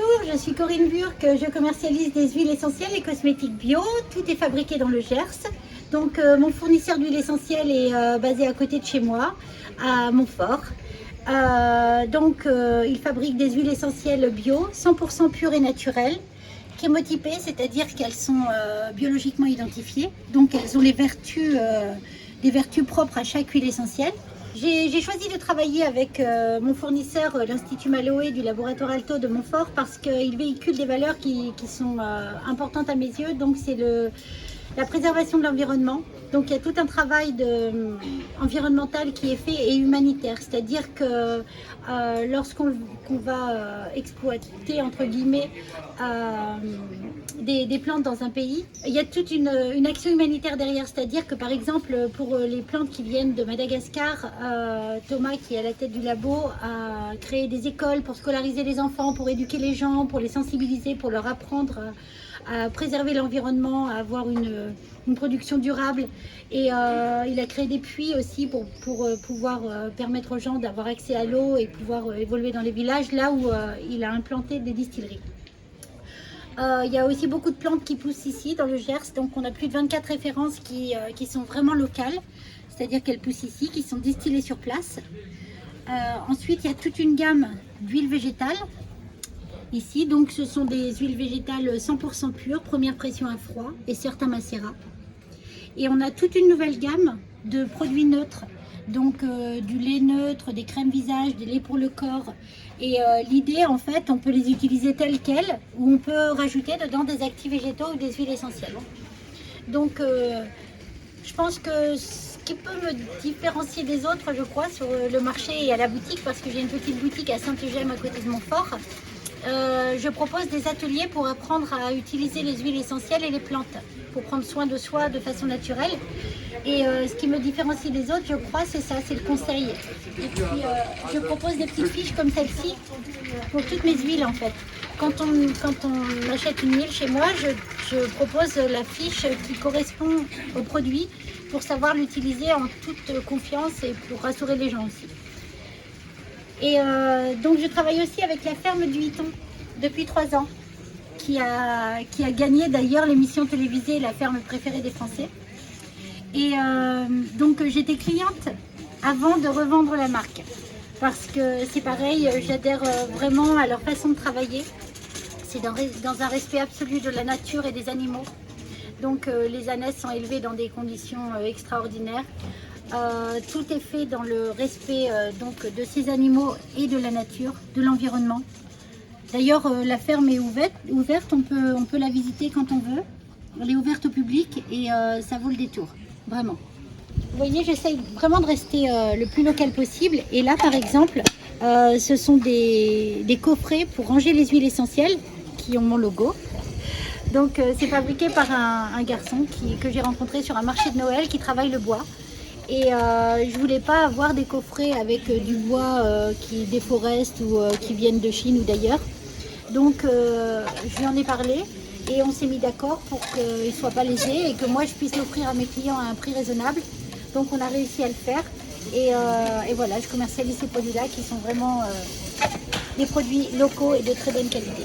Bonjour, je suis Corinne Burck, je commercialise des huiles essentielles et cosmétiques bio. Tout est fabriqué dans le Gers. Donc mon fournisseur d'huile essentielle est basé à côté de chez moi, à Montfort. Il fabrique des huiles essentielles bio, 100% pures et naturelles, chémotypées, c'est-à-dire qu'elles sont biologiquement identifiées. Donc elles ont des vertus propres à chaque huile essentielle. J'ai choisi de travailler avec mon fournisseur, l'Institut Maloé du laboratoire Alto de Montfort, parce qu'il véhicule des valeurs qui sont importantes à mes yeux. Donc c'est la préservation de l'environnement. Donc il y a tout un travail environnemental qui est fait et humanitaire. C'est-à-dire que lorsqu'on va exploiter, entre guillemets, des plantes dans un pays, il y a toute une action humanitaire derrière. C'est-à-dire que par exemple, pour les plantes qui viennent de Madagascar, Thomas, qui est à la tête du labo, a créé des écoles pour scolariser les enfants, pour éduquer les gens, pour les sensibiliser, pour leur apprendre à préserver l'environnement, à avoir une production durable. Et il a créé des puits aussi pour pouvoir permettre aux gens d'avoir accès à l'eau et pouvoir évoluer dans les villages, là où il a implanté des distilleries. Il y a aussi beaucoup de plantes qui poussent ici dans le Gers, donc on a plus de 24 références qui sont vraiment locales, c'est-à-dire qu'elles poussent ici, qui sont distillées sur place. Ensuite, il y a toute une gamme d'huiles végétales ici, donc ce sont des huiles végétales 100% pures, première pression à froid et certains macérats. Et on a toute une nouvelle gamme de produits neutres, donc du lait neutre, des crèmes visage, des laits pour le corps. Et l'idée, en fait, on peut les utiliser telles quelles, ou on peut rajouter dedans des actifs végétaux ou des huiles essentielles. Donc je pense que ce qui peut me différencier des autres, je crois, sur le marché et à la boutique, parce que j'ai une petite boutique à Saint-Eugène à côté de Montfort, je propose des ateliers pour apprendre à utiliser les huiles essentielles et les plantes, pour prendre soin de soi de façon naturelle. Et ce qui me différencie des autres, je crois, c'est ça, c'est le conseil. Et puis je propose des petites fiches comme celle-ci pour toutes mes huiles en fait. Quand on achète une huile chez moi, je propose la fiche qui correspond au produit pour savoir l'utiliser en toute confiance et pour rassurer les gens aussi. Et donc je travaille aussi avec la ferme du Hiton depuis 3 ans, qui a gagné d'ailleurs l'émission télévisée La ferme préférée des Français. Et donc j'étais cliente avant de revendre la marque, parce que c'est pareil, j'adhère vraiment à leur façon de travailler. C'est dans un respect absolu de la nature et des animaux. Donc les ânesses sont élevées dans des conditions extraordinaires. Tout est fait dans le respect donc de ces animaux et de la nature, de l'environnement. D'ailleurs, la ferme est ouverte, on peut la visiter quand on veut. Elle est ouverte au public et ça vaut le détour, vraiment. Vous voyez, j'essaye vraiment de rester le plus local possible. Et là, par exemple, ce sont des coffrets pour ranger les huiles essentielles qui ont mon logo. Donc, c'est fabriqué par un garçon que j'ai rencontré sur un marché de Noël qui travaille le bois. Et je voulais pas avoir des coffrets avec du bois qui déforeste ou qui viennent de Chine ou d'ailleurs. Donc je lui en ai parlé et on s'est mis d'accord pour qu'il ne soit pas lésé et que moi je puisse l'offrir à mes clients à un prix raisonnable. Donc on a réussi à le faire et voilà, je commercialise ces produits-là qui sont vraiment des produits locaux et de très bonne qualité.